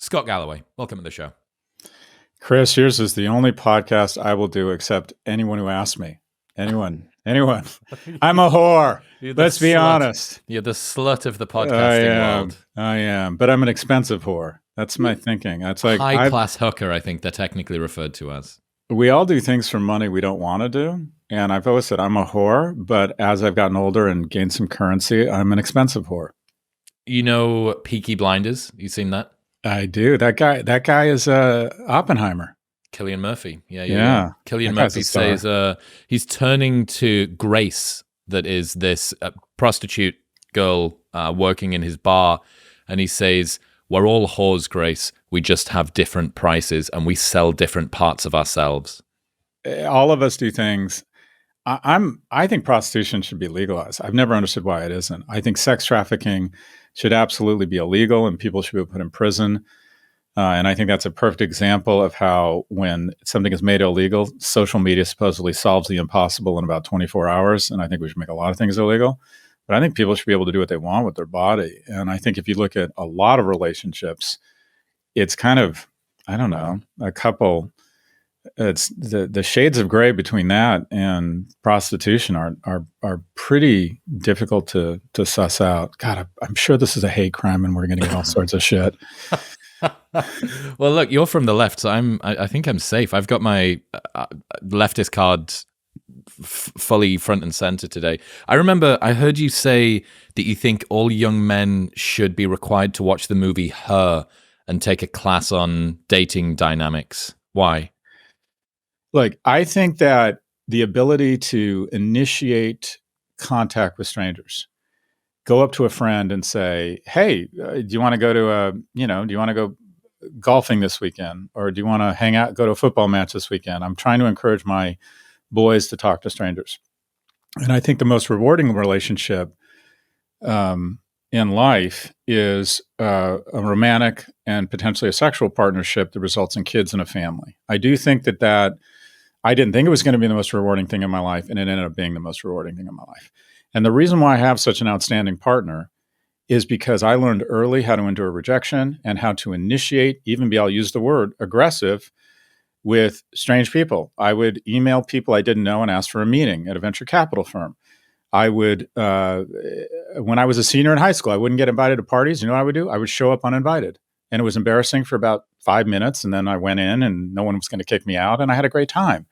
Scott Galloway, welcome to the show. Chris, yours is the only podcast I will do except anyone who asks me. Anyone. I'm a whore. Let's be honest. You're the slut of the podcasting world. I am, but I'm an expensive whore. That's my thinking. That's like high-class hooker, I think they're technically referred to as. We all do things for money we don't want to do. And I've always said I'm a whore, but as I've gotten older and gained some currency, I'm an expensive whore. You know Peaky Blinders? You seen that? I do. That guy is Oppenheimer. Cillian Murphy. Yeah. Cillian Murphy says he's turning to Grace, that is this prostitute girl working in his bar, and he says, "We're all whores, Grace. We just have different prices, and we sell different parts of ourselves." All of us do things. I think prostitution should be legalized. I've never understood why it isn't. I think sex trafficking should absolutely be illegal and people should be put in prison. And I think that's a perfect example of how when something is made illegal, social media supposedly solves the impossible in about 24 hours. And I think we should make a lot of things illegal. But I think people should be able to do what they want with their body. And I think if you look at a lot of relationships, it's kind of, I don't know, a couple... It's the shades of gray between that and prostitution are pretty difficult to suss out. God, I'm sure this is a hate crime, and we're going to get all sorts of shit. Well, look, you're from the left, so I think I'm safe. I've got my leftist card fully front and center today. I remember I heard you say that you think all young men should be required to watch the movie Her and take a class on dating dynamics. Why? Look, I think that the ability to initiate contact with strangers, go up to a friend and say, "Hey, do you want to go to do you want to go golfing this weekend? Or do you want to hang out, go to a football match this weekend?" I'm trying to encourage my boys to talk to strangers. And I think the most rewarding relationship in life is a romantic and potentially a sexual partnership that results in kids and a family. I do think that I didn't think it was going to be the most rewarding thing in my life, and it ended up being the most rewarding thing in my life. And the reason why I have such an outstanding partner is because I learned early how to endure rejection and how to initiate, I'll use the word aggressive, with strange people. I would email people I didn't know and ask for a meeting at a venture capital firm. I would, when I was a senior in high school, I wouldn't get invited to parties. You know what I would do? I would show up uninvited. And it was embarrassing for about 5 minutes. And then I went in and no one was going to kick me out. And I had a great time.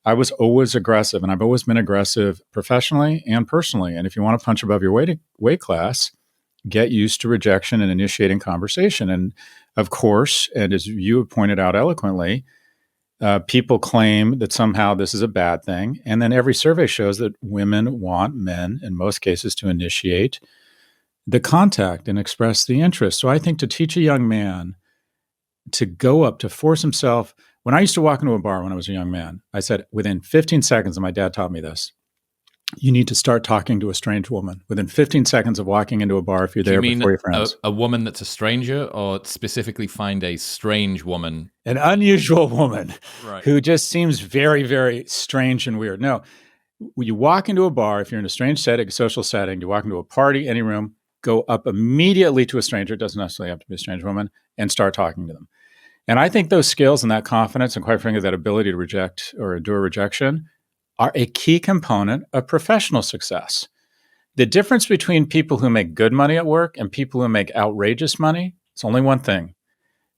I was always aggressive. And I've always been aggressive professionally and personally. And if you want to punch above your weight class, get used to rejection and initiating conversation. And of course, and as you have pointed out eloquently, people claim that somehow this is a bad thing. And then every survey shows that women want men, in most cases, to initiate the contact and express the interest. So I think to teach a young man to go up, to force himself. When I used to walk into a bar when I was a young man, I said, within 15 seconds, and my dad taught me this, you need to start talking to a strange woman. Within 15 seconds of walking into a bar, if you're there before your friends. A woman that's a stranger, or specifically find a strange woman? An unusual woman who just seems very, very strange and weird. No, when you walk into a bar, if you're in a strange setting, social setting, you walk into a party, any room, go up immediately to a stranger, it doesn't necessarily have to be a strange woman, and start talking to them. And I think those skills and that confidence and quite frankly, that ability to reject or endure rejection are a key component of professional success. The difference between people who make good money at work and people who make outrageous money, it's only one thing: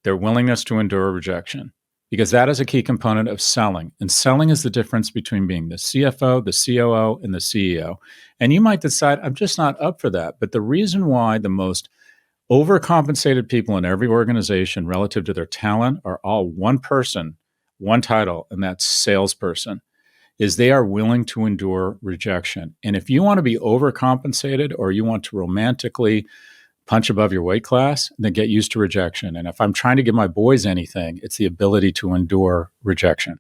their willingness to endure rejection. Because that is a key component of selling. And selling is the difference between being the CFO, the COO, and the CEO. And you might decide, I'm just not up for that. But the reason why the most overcompensated people in every organization relative to their talent are all one person, one title, and that's salesperson, is they are willing to endure rejection. And if you want to be overcompensated or you want to romantically punch above your weight class, then get used to rejection. And if I'm trying to give my boys anything, it's the ability to endure rejection.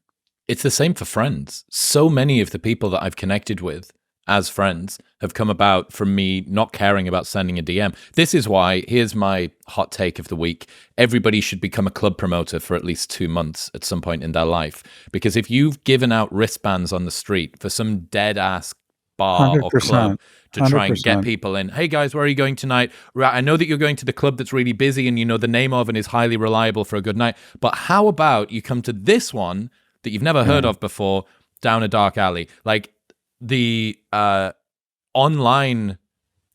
It's the same for friends. So many of the people that I've connected with as friends have come about from me not caring about sending a DM. This is why, here's my hot take of the week: everybody should become a club promoter for at least 2 months at some point in their life. Because if you've given out wristbands on the street for some dead-ass bar 100%. or club to try and get 100%. people in. Hey guys, where are you going tonight? Right, I know that you're going to the club that's really busy and you know the name of and is highly reliable for a good night, but how about you come to this one that you've never heard of before down a dark alley? Like the online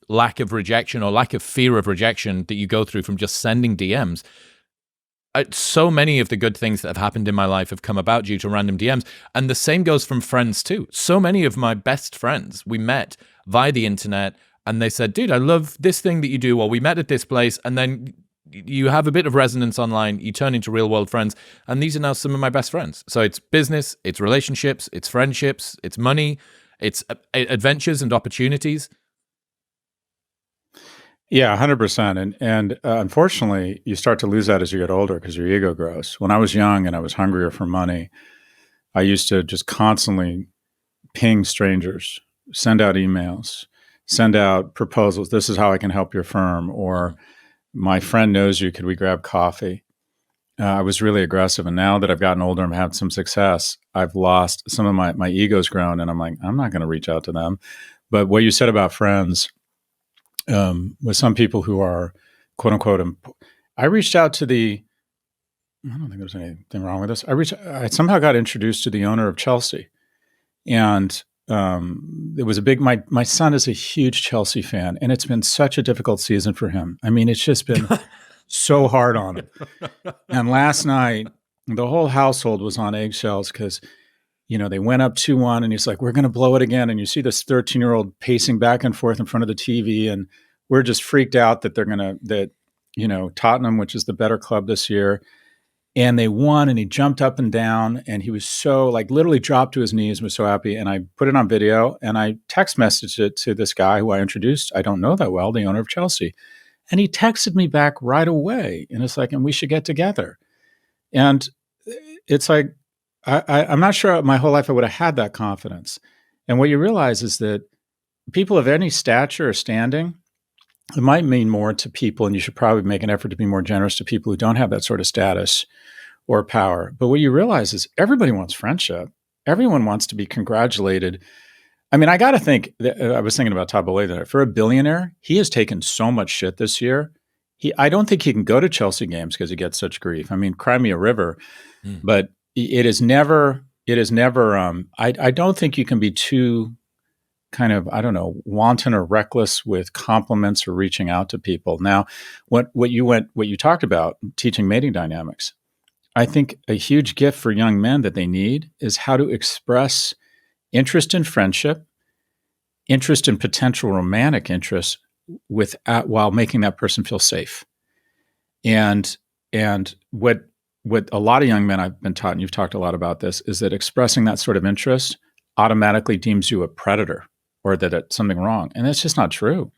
lack of rejection or lack of fear of rejection that you go through from just sending DMs. So many of the good things that have happened in my life have come about due to random DMs. And the same goes from friends too. So many of my best friends, we met via the internet and they said, dude, I love this thing that you do. Or we met at this place. And then you have a bit of resonance online. You turn into real world friends. And these are now some of my best friends. So it's business, it's relationships, it's friendships, it's money, it's adventures and opportunities. Yeah, 100%. And unfortunately, you start to lose that as you get older because your ego grows. When I was young and I was hungrier for money, I used to just constantly ping strangers, send out emails, send out proposals. This is how I can help your firm. Or my friend knows you. Could we grab coffee? I was really aggressive. And now that I've gotten older and had some success, I've lost some of my ego's grown. And I'm like, I'm not going to reach out to them. But what you said about friends, with some people who are quote unquote, I reached out to I don't think there's anything wrong with this. I somehow got introduced to the owner of Chelsea, and it was my son is a huge Chelsea fan, and it's been such a difficult season for him. I mean, it's just been so hard on him. And last night, the whole household was on eggshells because they went up 2-1 and he's like, we're going to blow it again. And you see this 13-year-old pacing back and forth in front of the TV. And we're just freaked out that Tottenham, which is the better club this year, and they won, and he jumped up and down and he was so literally dropped to his knees and was so happy. And I put it on video and I text messaged it to this guy who I introduced. I don't know that well, the owner of Chelsea. And he texted me back right away. And it's like, and we should get together. And it's like, I'm not sure my whole life I would have had that confidence. And what you realize is that people of any stature or standing, it might mean more to people, and you should probably make an effort to be more generous to people who don't have that sort of status or power. But what you realize is everybody wants friendship. Everyone wants to be congratulated. I mean, I got to think, I was thinking about Todd Boehly there. For a billionaire, he has taken so much shit this year. I don't think he can go to Chelsea games because he gets such grief. I mean, cry me a river, but it is never, I don't think you can be too kind of, I don't know, wanton or reckless with compliments or reaching out to people. Now, what you talked about, teaching mating dynamics, I think a huge gift for young men that they need is how to express interest in friendship, interest in potential romantic interest while making that person feel safe. And what a lot of young men I've been taught, and you've talked a lot about this, is that expressing that sort of interest automatically deems you a predator or that it's something wrong. And that's just not true.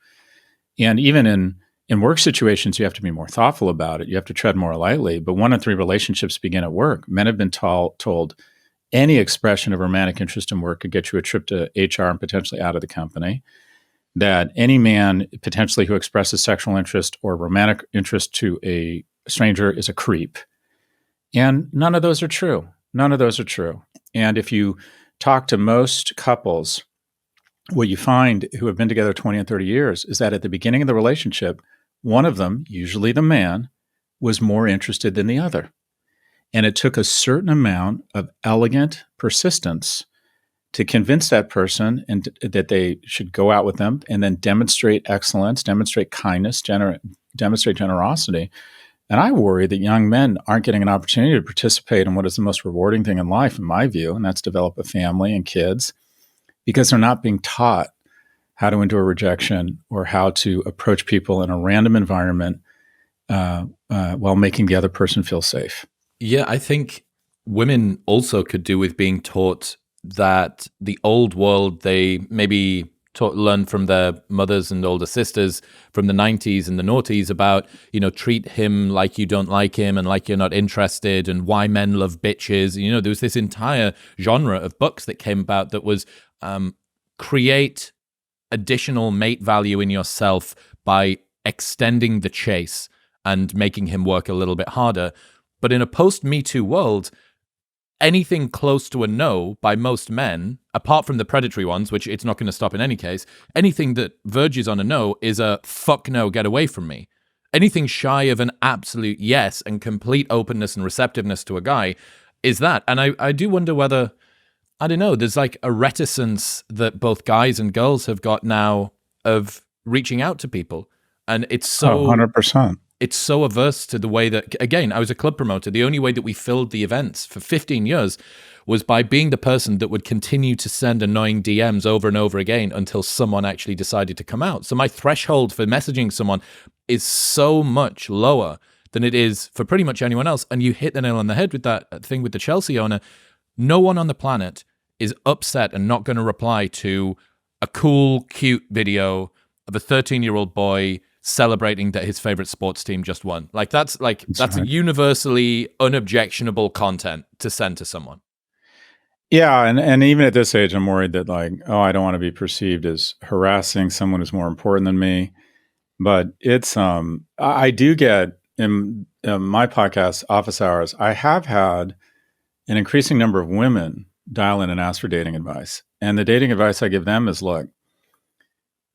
And even in work situations, you have to be more thoughtful about it. You have to tread more lightly. But 1 in 3 relationships begin at work. Men have been told any expression of romantic interest in work could get you a trip to HR and potentially out of the company. That any man potentially who expresses sexual interest or romantic interest to a stranger is a creep. And none of those are true. None of those are true. And if you talk to most couples, what you find who have been together 20 and 30 years is that at the beginning of the relationship, one of them, usually the man, was more interested than the other. And it took a certain amount of elegant persistence to convince that person and that they should go out with them and then demonstrate excellence, demonstrate kindness, demonstrate generosity. And I worry that young men aren't getting an opportunity to participate in what is the most rewarding thing in life, in my view, and that's develop a family and kids, because they're not being taught how to endure rejection or how to approach people in a random environment while making the other person feel safe. Yeah, I think women also could do with being taught that the old world they maybe learned from their mothers and older sisters from the 90s and the noughties about, treat him like you don't like him and like you're not interested, and why men love bitches. There was this entire genre of books that came about that was create additional mate value in yourself by extending the chase and making him work a little bit harder. But in a post-Me Too world, anything close to a no by most men, apart from the predatory ones, which it's not going to stop in any case, anything that verges on a no is a fuck no, get away from me. Anything shy of an absolute yes and complete openness and receptiveness to a guy is that. And I do wonder whether, I don't know, there's like a reticence that both guys and girls have got now of reaching out to people. And it's so 100%. It's so averse to the way that, again, I was a club promoter. The only way that we filled the events for 15 years was by being the person that would continue to send annoying DMs over and over again until someone actually decided to come out. So my threshold for messaging someone is so much lower than it is for pretty much anyone else. And you hit the nail on the head with that thing with the Chelsea owner. No one on the planet is upset and not going to reply to a cool, cute video of a 13-year-old boy celebrating that his favorite sports team just won. That's right. A universally unobjectionable content to send to someone. Yeah, and even at this age, I'm worried that I don't want to be perceived as harassing someone who's more important than me. But it's I do get in my podcast, Office Hours, I have had an increasing number of women dial in and ask for dating advice. And the dating advice I give them is, look,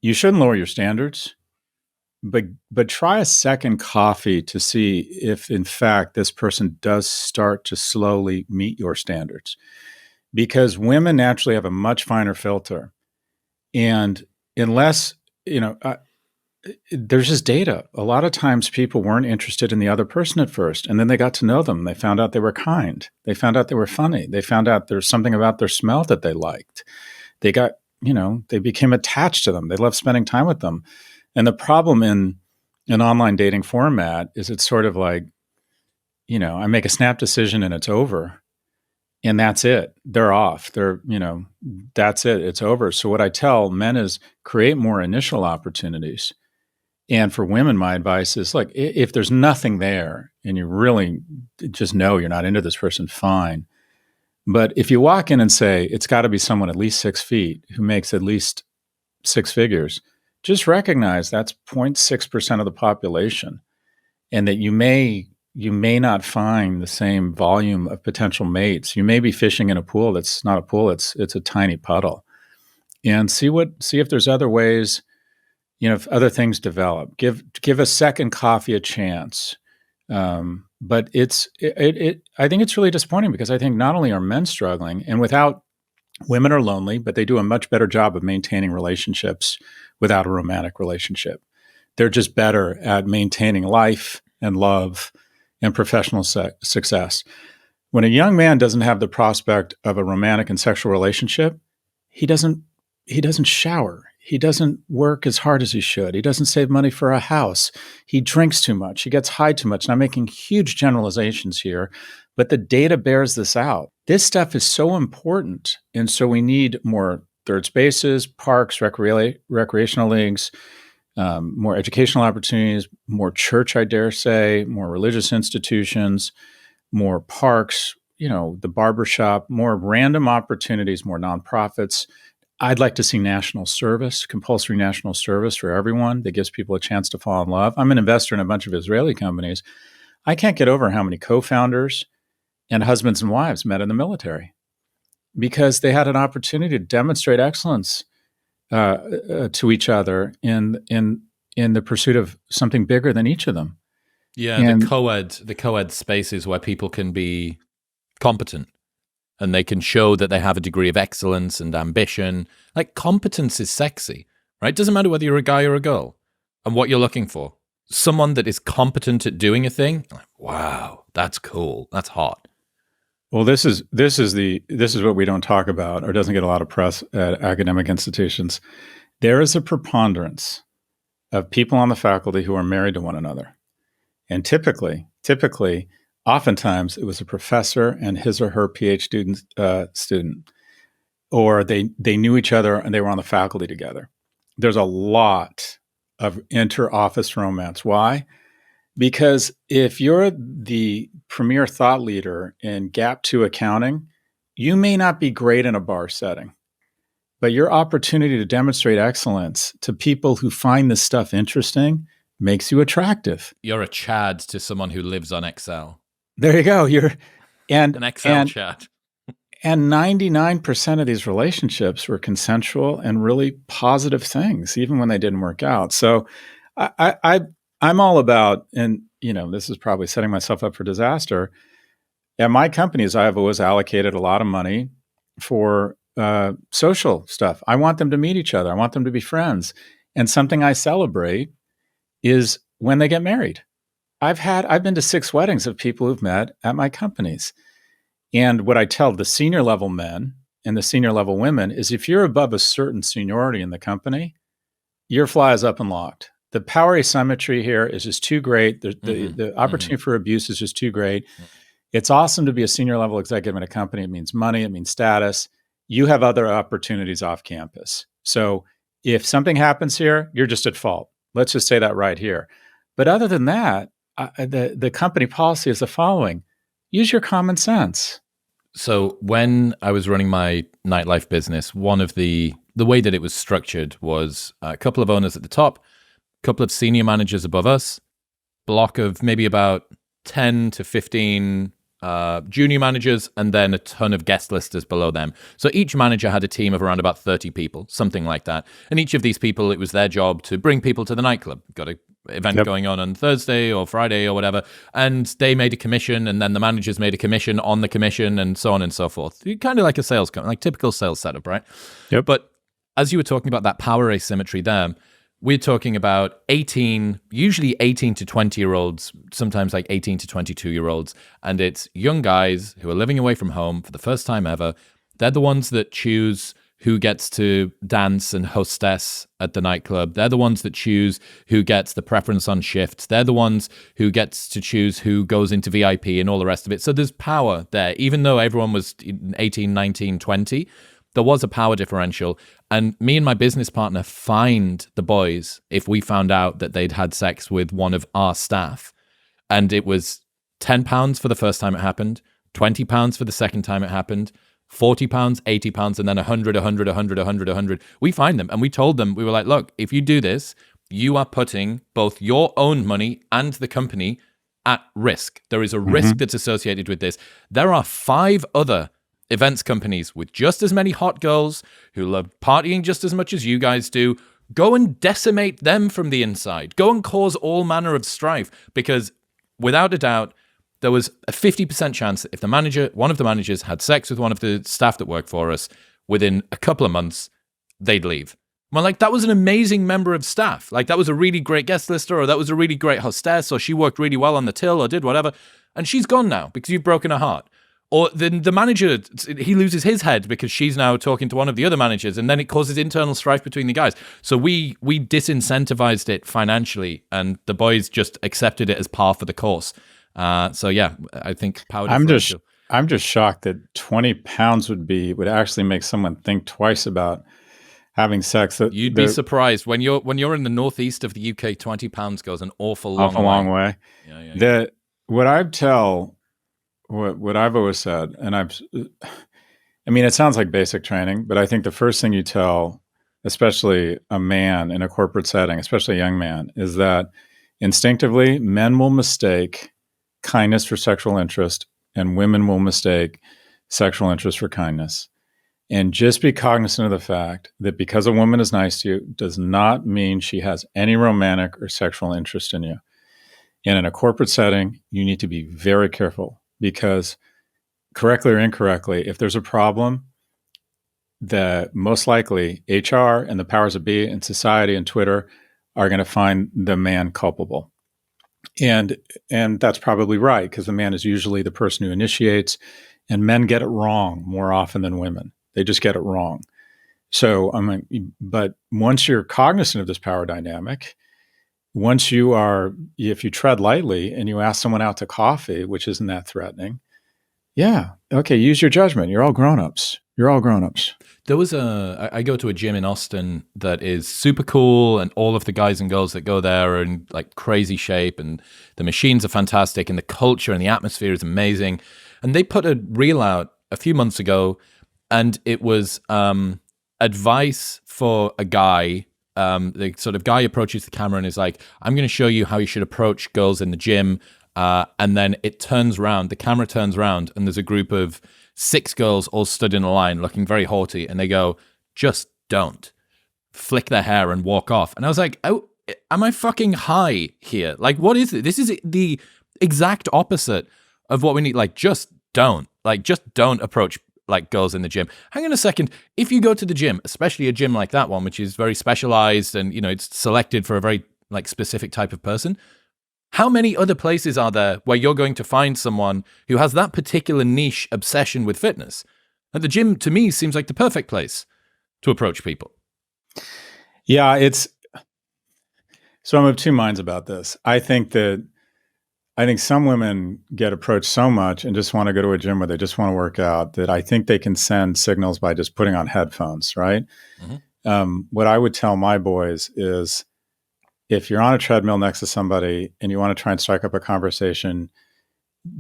you shouldn't lower your standards. But try a second coffee to see if, in fact, this person does start to slowly meet your standards. Because women naturally have a much finer filter. And unless, there's just data. A lot of times people weren't interested in the other person at first. And then they got to know them. They found out they were kind. They found out they were funny. They found out there's something about their smell that they liked. They got, they became attached to them. They loved spending time with them. And the problem in an online dating format is it's sort of like, I make a snap decision and it's over. And that's it. They're off. That's it. It's over. So what I tell men is create more initial opportunities. And for women, my advice is, like, if there's nothing there and you really just know you're not into this person, fine. But if you walk in and say, it's got to be someone at least 6 feet who makes at least 6 figures, just recognize that's 0.6% of the population, and that you may not find the same volume of potential mates. You may be fishing in a pool that's not a pool; it's a tiny puddle, and see if there's other ways. If other things develop, give a second coffee a chance. But I think it's really disappointing, because I think not only are men struggling, and women are lonely, but they do a much better job of maintaining relationships without a romantic relationship. They're just better at maintaining life and love and professional success. When a young man doesn't have the prospect of a romantic and sexual relationship, he doesn't shower. He doesn't work as hard as he should. He doesn't save money for a house. He drinks too much. He gets high too much. And I'm making huge generalizations here, but the data bears this out. This stuff is so important. And so we need more third spaces, parks, recreational leagues, more educational opportunities, more church, I dare say, more religious institutions, more parks, the barbershop, more random opportunities, more nonprofits. I'd like to see national service, compulsory national service for everyone that gives people a chance to fall in love. I'm an investor in a bunch of Israeli companies. I can't get over how many co-founders and husbands and wives met in the military, because they had an opportunity to demonstrate excellence to each other in the pursuit of something bigger than each of them. Yeah, and the co-ed spaces where people can be competent and they can show that they have a degree of excellence and ambition. Like, competence is sexy, right? It doesn't matter whether you're a guy or a girl and what you're looking for. Someone that is competent at doing a thing, like, wow, that's cool. That's hot. Well, this is what we don't talk about, or doesn't get a lot of press at academic institutions. There is a preponderance of people on the faculty who are married to one another. And typically, oftentimes it was a professor and his or her PhD student, or they knew each other and they were on the faculty together. There's a lot of inter-office romance. Why? Because if you're the premier thought leader in Gap 2 accounting, you may not be great in a bar setting, but your opportunity to demonstrate excellence to people who find this stuff interesting makes you attractive. You're a Chad to someone who lives on Excel. There you go. You're an Excel Chad. And 99% of these relationships were consensual and really positive things, even when they didn't work out. So I'm all about, and this is probably setting myself up for disaster. At my companies, I have always allocated a lot of money for social stuff. I want them to meet each other. I want them to be friends. And something I celebrate is when they get married. I've been to 6 weddings of people who've met at my companies. And what I tell the senior level men and the senior level women is if you're above a certain seniority in the company, your fly is up and locked. The power asymmetry here is just too great. The opportunity for abuse is just too great. It's awesome to be a senior level executive in a company. It means money, it means status. You have other opportunities off campus. So if something happens here, you're just at fault. Let's just say that right here. But other than that, the company policy is the following: use your common sense. So when I was running my nightlife business, one of the way that it was structured was a couple of owners at the top, a couple of senior managers above us, block of maybe about 10 to 15 junior managers, and then a ton of guest listers below them. So each manager had a team of around about 30 people, something like that. And each of these people, it was their job to bring people to the nightclub. Got an event going on Thursday or Friday or whatever, and they made a commission, and then the managers made a commission on the commission, and so on and so forth. Kind of like a sales company, like typical sales setup, right? Yep. But as you were talking about that power asymmetry there, we're talking about usually 18 to 20-year-olds, sometimes like 18 to 22-year-olds. And it's young guys who are living away from home for the first time ever. They're the ones that choose who gets to dance and hostess at the nightclub. They're the ones that choose who gets the preference on shifts. They're the ones who gets to choose who goes into VIP and all the rest of it. So there's power there. Even though everyone was 18, 19, 20, there was a power differential. And me and my business partner fined the boys if we found out that they'd had sex with one of our staff. And it was £10 for the first time it happened, £20 for the second time it happened, £40, £80, and then 100, 100, 100, 100, 100. We fined them and we told them, we were like, look, if you do this, you are putting both your own money and the company at risk. There is a risk that's associated with this. There are 5 other events companies with just as many hot girls who love partying just as much as you guys do. Go and decimate them from the inside. Go and cause all manner of strife, because without a doubt, there was a 50% chance that if one of the managers had sex with one of the staff that worked for us, within a couple of months, they'd leave. Well, like, that was an amazing member of staff. Like, that was a really great guest lister, or that was a really great hostess, or she worked really well on the till, or did whatever. And she's gone now because you've broken her heart. Or then the manager, he loses his head because she's now talking to one of the other managers, and then it causes internal strife between the guys. So we disincentivized it financially, and the boys just accepted it as par for the course. So yeah, I think power differential. I'm just shocked that 20 pounds would actually make someone think twice about having sex. You'd be surprised when you're in the northeast of the UK. 20 pounds goes an awful long way. Yeah. What I've always said, and it sounds like basic training, but I think the first thing you tell, especially a man in a corporate setting, especially a young man, is that instinctively men will mistake kindness for sexual interest, and women will mistake sexual interest for kindness. And just be cognizant of the fact that because a woman is nice to you does not mean she has any romantic or sexual interest in you. And in a corporate setting, you need to be very careful, because correctly or incorrectly, if there's a problem, that most likely HR and the powers that be in society and Twitter are going to find the man culpable. And that's probably right, because the man is usually the person who initiates, and men get it wrong more often than women. They just get it wrong. So, but once you're cognizant of this power dynamic, if you tread lightly and you ask someone out to coffee, which isn't that threatening, yeah, okay, use your judgment. You're all grown-ups. There was I go to a gym in Austin that is super cool, and all of the guys and girls that go there are in like crazy shape, and the machines are fantastic, and the culture and the atmosphere is amazing. And they put a reel out a few months ago, and it was advice for a guy. The sort of guy approaches the camera and is like, I'm going to show you how you should approach girls in the gym. and then it turns round, the camera turns round, and there's a group of 6 girls all stood in a line looking very haughty, and they go, just don't. Flick their hair and walk off. And I was like, oh, am I fucking high here? Like, what is it? This is the exact opposite of what we need. Like, just don't. Like, just don't approach like girls in the gym. Hang on a second. If you go to the gym, especially a gym like that one, which is very specialized and, you know, it's selected for a very like specific type of person, how many other places are there where you're going to find someone who has that particular niche obsession with fitness? And the gym, to me, seems like the perfect place to approach people. Yeah, so I'm of two minds about this. I think some women get approached so much and just want to go to a gym where they just want to work out that I think they can send signals by just putting on headphones, right? Mm-hmm. What I would tell my boys is, if you're on a treadmill next to somebody and you want to try and strike up a conversation,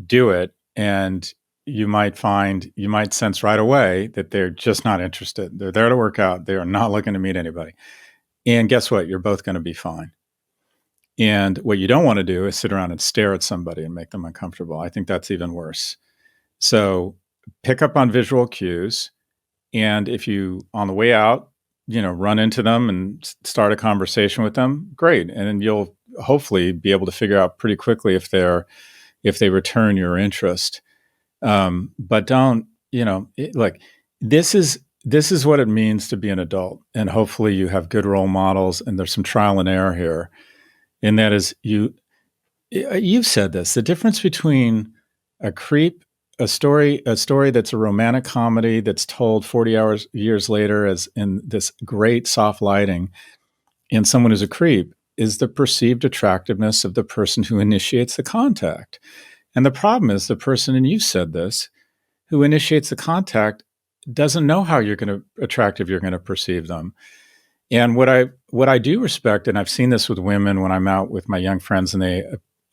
do it. And you might sense right away that they're just not interested. They're there to work out. They are not looking to meet anybody. And guess what? You're both going to be fine. And what you don't want to do is sit around and stare at somebody and make them uncomfortable. I think that's even worse. So pick up on visual cues. And if you, on the way out, run into them and start a conversation with them, great. And then you'll hopefully be able to figure out pretty quickly if they return your interest. But don't, this is what it means to be an adult. And hopefully you have good role models and there's some trial and error here. And that is, you've said this, the difference between a creep, a story that's a romantic comedy that's told 40 years later as in this great soft lighting, and someone who's a creep is the perceived attractiveness of the person who initiates the contact. And the problem is the person, and you've said this, who initiates the contact doesn't know how attractive you're going to perceive them. And what I do respect, and I've seen this with women when I'm out with my young friends and they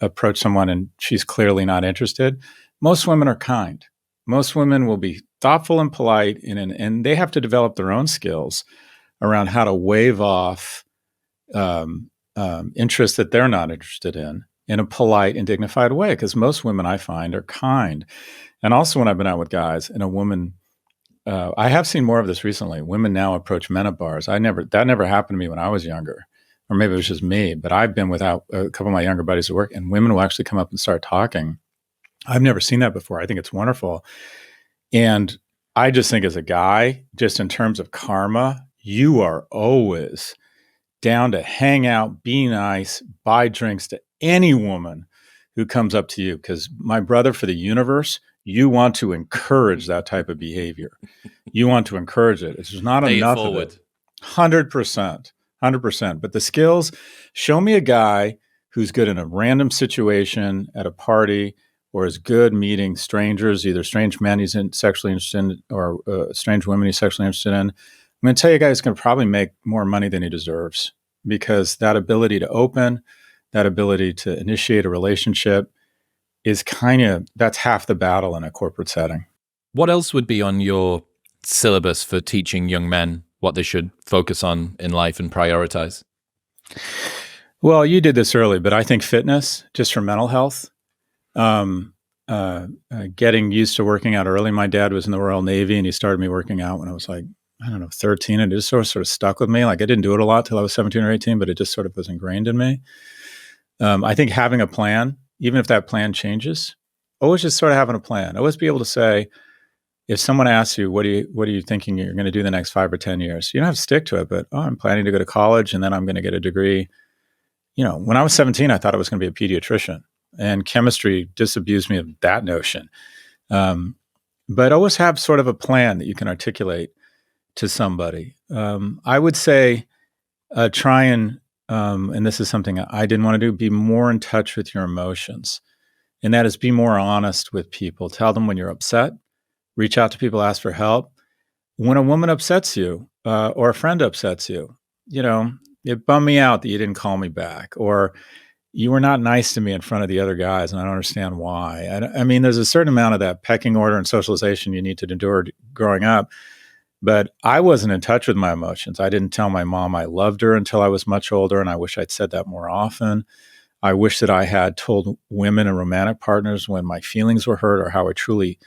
approach someone and she's clearly not interested, most women are kind. Most women will be thoughtful and polite, and they have to develop their own skills around how to wave off interests that they're not interested in a polite and dignified way, because most women I find are kind. And also when I've been out with guys and a woman, I have seen more of this recently. Women now approach men at bars. That never happened to me when I was younger, or maybe it was just me, but I've been without a couple of my younger buddies at work, and women will actually come up and start talking. I've never seen that before. I think it's wonderful. And I just think as a guy, just in terms of karma, you are always down to hang out, be nice, buy drinks to any woman who comes up to you. Because my brother, for the universe, you want to encourage that type of behavior. You want to encourage it. It's just not enough of it. 100%. But the skills, show me a guy who's good in a random situation at a party, or is good meeting strangers, either strange men he's sexually interested in or strange women he's sexually interested in. I'm going to tell you a guy who's going to probably make more money than he deserves, because that ability to open, that ability to initiate a relationship is that's half the battle in a corporate setting. What else would be on your syllabus for teaching young men what they should focus on in life and prioritize? Well, you did this early, but I think fitness, just for mental health, getting used to working out early. My dad was in the Royal Navy and he started me working out when I was 13, and it just sort of stuck with me. Like, I didn't do it a lot till I was 17 or 18, but it just sort of was ingrained in me. I think having a plan, even if that plan changes, always just sort of having a plan. Always be able to say, if someone asks you, what are you thinking you're going to do the next 5 or 10 years? You don't have to stick to it, but I'm planning to go to college and then I'm going to get a degree. When I was 17, I thought I was going to be a pediatrician, and chemistry disabused me of that notion. But always have sort of a plan that you can articulate to somebody. I would say try and this is something I didn't want to do, be more in touch with your emotions. And that is, be more honest with people. Tell them when you're upset. Reach out to people, ask for help. When a woman upsets you or a friend upsets you, it bummed me out that you didn't call me back, or you were not nice to me in front of the other guys, and I don't understand why. I mean, there's a certain amount of that pecking order and socialization you need to endure growing up. But I wasn't in touch with my emotions. I didn't tell my mom I loved her until I was much older, and I wish I'd said that more often. I wish that I had told women and romantic partners when my feelings were hurt or how I truly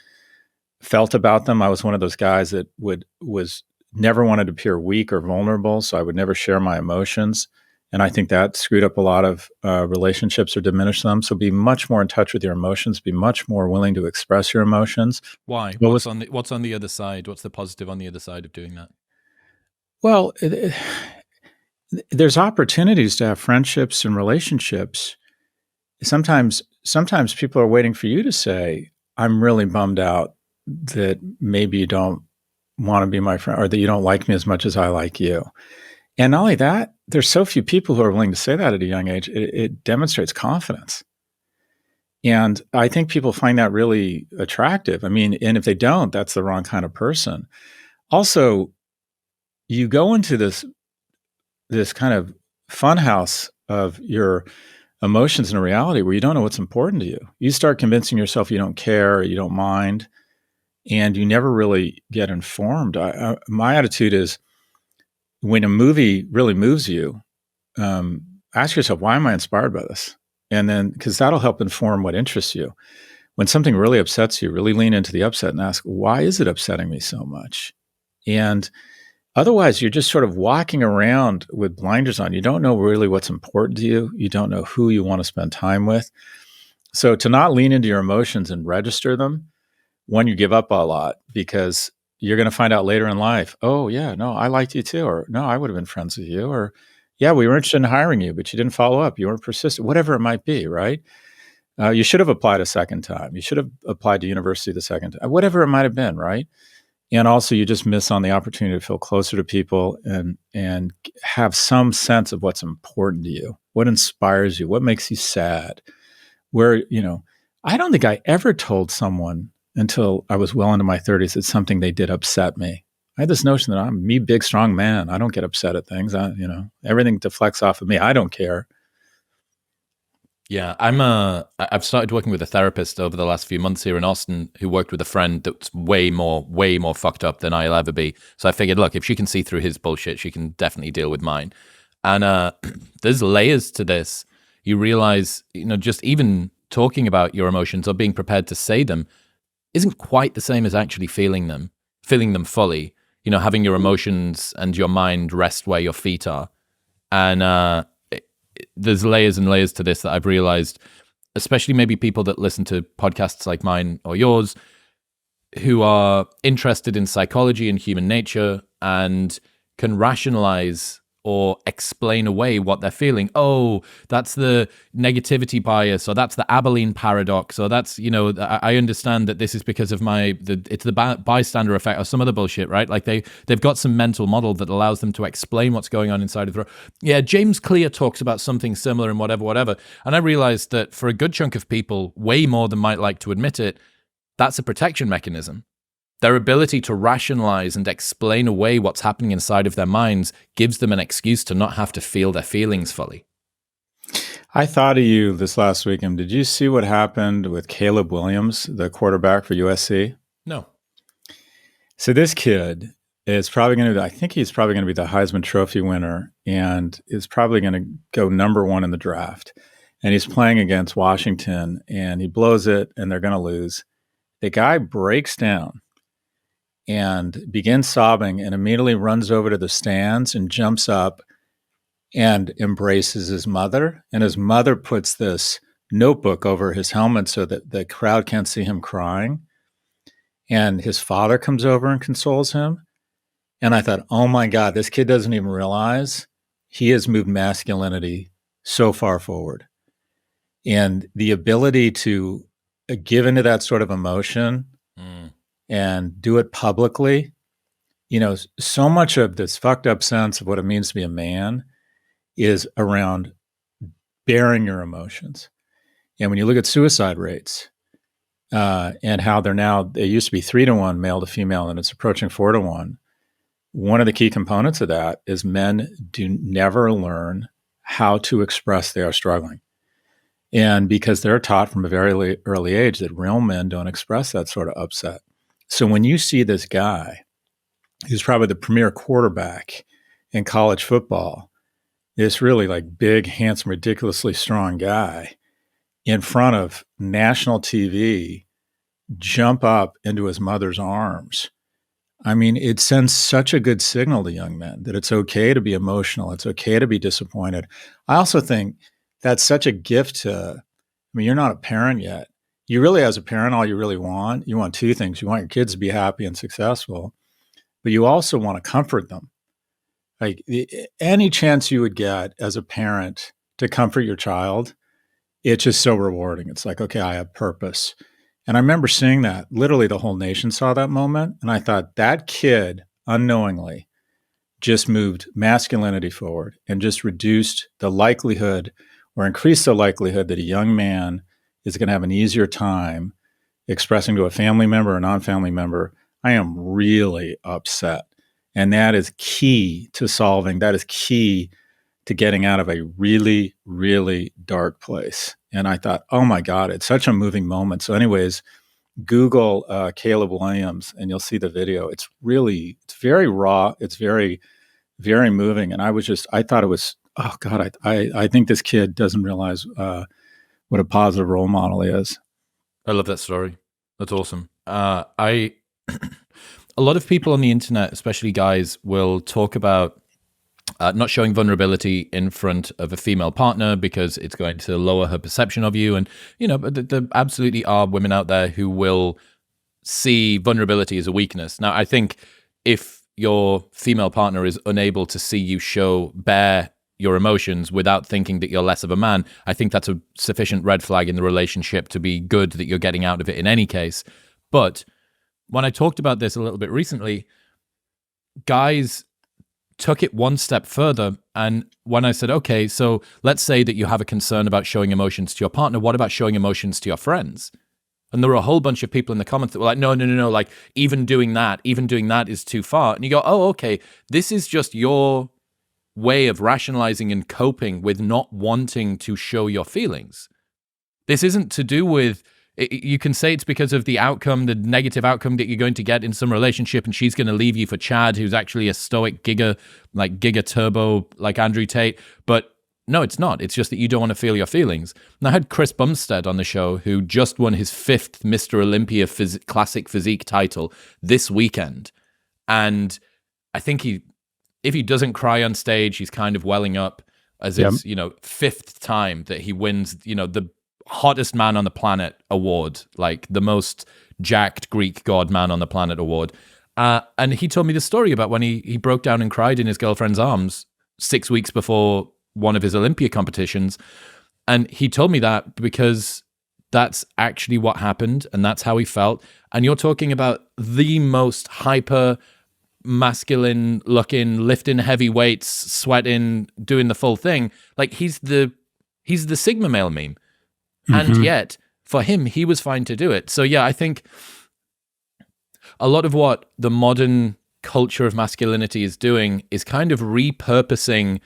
felt about them. I was one of those guys that was never wanted to appear weak or vulnerable, so I would never share my emotions. And I think that screwed up a lot of relationships or diminished them. So be much more in touch with your emotions. Be much more willing to express your emotions. Why? What was What's on the other side? What's the positive on the other side of doing that? well? There's opportunities to have friendships and relationships. Sometimes people are waiting for you to say, "I'm really bummed out that maybe you don't want to be my friend, or that you don't like me as much as I like you." And not only that, there's so few people who are willing to say that at a young age. It demonstrates confidence. And I think people find that really attractive. I mean, and if they don't, that's the wrong kind of person. Also, you go into this kind of funhouse of your emotions and reality where you don't know what's important to you. You start convincing yourself you don't care, you don't mind, and you never really get informed. My attitude is when a movie really moves you, ask yourself, why am I inspired by this? And then, because that'll help inform what interests you. When something really upsets you, really lean into the upset and ask, why is it upsetting me so much? And otherwise, you're just sort of walking around with blinders on. You don't know really what's important to you. You don't know who you want to spend time with. So to not lean into your emotions and register them, one, you give up a lot because you're going to find out later in life, oh, yeah, no, I liked you too. Or no, I would have been friends with you. Or yeah, we were interested in hiring you, but you didn't follow up. You weren't persistent, whatever it might be, right? You should have applied a second time. You should have applied to university the second time, whatever it might have been, right? And also, you just miss on the opportunity to feel closer to people and have some sense of what's important to you, what inspires you, what makes you sad. Where I don't think I ever told someone until I was well into my 30s that something they did upset me. I had this notion that I'm me, big, strong man. I don't get upset at things. Everything deflects off of me. I don't care. Yeah, I've started working with a therapist over the last few months here in Austin who worked with a friend that's way more fucked up than I'll ever be. So I figured, look, if she can see through his bullshit, she can definitely deal with mine. And there's layers to this. You realize, just even talking about your emotions or being prepared to say them isn't quite the same as actually feeling them fully. Having your emotions and your mind rest where your feet are. And there's layers and layers to this that I've realized, especially maybe people that listen to podcasts like mine or yours, who are interested in psychology and human nature and can rationalize or explain away what they're feeling. Oh, that's the negativity bias, or that's the Abilene paradox, or that's, I understand that this is because of it's the bystander effect or some other bullshit, right? Like they've got some mental model that allows them to explain what's going on inside of the. Yeah, James Clear talks about something similar and whatever. And I realized that for a good chunk of people, way more than might like to admit it, that's a protection mechanism. Their ability to rationalize and explain away what's happening inside of their minds gives them an excuse to not have to feel their feelings fully. I thought of you this last weekend. Did you see what happened with Caleb Williams, the quarterback for USC? No. So this kid is probably going to, I think he's probably going to be the Heisman Trophy winner and is probably going to go number one in the draft. And he's playing against Washington and he blows it and they're going to lose. The guy breaks down and begins sobbing and immediately runs over to the stands and jumps up and embraces his mother. And his mother puts this notebook over his helmet so that the crowd can't see him crying. And his father comes over and consoles him. And I thought, oh my God, this kid doesn't even realize he has moved masculinity so far forward. And the ability to give into that sort of emotion and do it publicly, so much of this fucked up sense of what it means to be a man is around bearing your emotions. And when you look at suicide rates and how they used to be 3-to-1 male to female, and it's approaching 4-to-1. One of the key components of that is men do never learn how to express they are struggling. And because they're taught from a very early age that real men don't express that sort of upset. So when you see this guy who's probably the premier quarterback in college football this really like big, handsome, ridiculously strong guy in front of national TV jump up into his mother's arms. I mean, it sends such a good signal to young men that it's okay to be emotional. It's okay to be disappointed. I also think that's such a gift to, I mean, you're not a parent yet. You really, as a parent, all you really want, you want two things. You want your kids to be happy and successful, but you also want to comfort them. Like any chance you would get as a parent to comfort your child, it's just so rewarding. It's like, okay, I have purpose. And I remember seeing that. Literally, the whole nation saw that moment. And I thought that kid unknowingly just moved masculinity forward and just reduced the likelihood or increased the likelihood that a young man is going to have an easier time expressing to a family member or non-family member, I am really upset. And that is key to solving, that is key to getting out of a really, really dark place. And I thought, oh my God, it's such a moving moment. So anyways, Google Caleb Williams and you'll see the video. It's very raw. It's very, very moving. And I thought it was, oh God, I think this kid doesn't realize what a positive role model he is. I love that story. That's awesome. A lot of people on the internet, especially guys, will talk about not showing vulnerability in front of a female partner because it's going to lower her perception of you. And, you know, there absolutely are women out there who will see vulnerability as a weakness. Now, I think if your female partner is unable to see you bare your emotions without thinking that you're less of a man, I think that's a sufficient red flag in the relationship to be good that you're getting out of it in any case. But when I talked about this a little bit recently, guys took it one step further. And when I said, okay, so let's say that you have a concern about showing emotions to your partner, what about showing emotions to your friends? And there were a whole bunch of people in the comments that were like, no, like even doing that is too far. And you go, oh, okay, this is just your way of rationalizing and coping with not wanting to show your feelings. This isn't to do with, you can say it's because of the outcome, the negative outcome that you're going to get in some relationship, and she's going to leave you for Chad, who's actually a stoic giga turbo like Andrew Tate. But no, it's not. It's just that you don't want to feel your feelings. And I had Chris Bumstead on the show, who just won his 5th Mr. Olympia Classic Physique title this weekend. And I think if he doesn't cry on stage, he's kind of welling up as it's, 5th time that he wins, the hottest man on the planet award, like the most jacked Greek god man on the planet award. And he told me the story about when he broke down and cried in his girlfriend's arms 6 weeks before one of his Olympia competitions. And he told me that because that's actually what happened and that's how he felt. And you're talking about the most hyper masculine looking, lifting heavy weights, sweating, doing the full thing. Like he's the Sigma male meme. Mm-hmm. And yet for him, he was fine to do it. So yeah, I think a lot of what the modern culture of masculinity is doing is kind of repurposing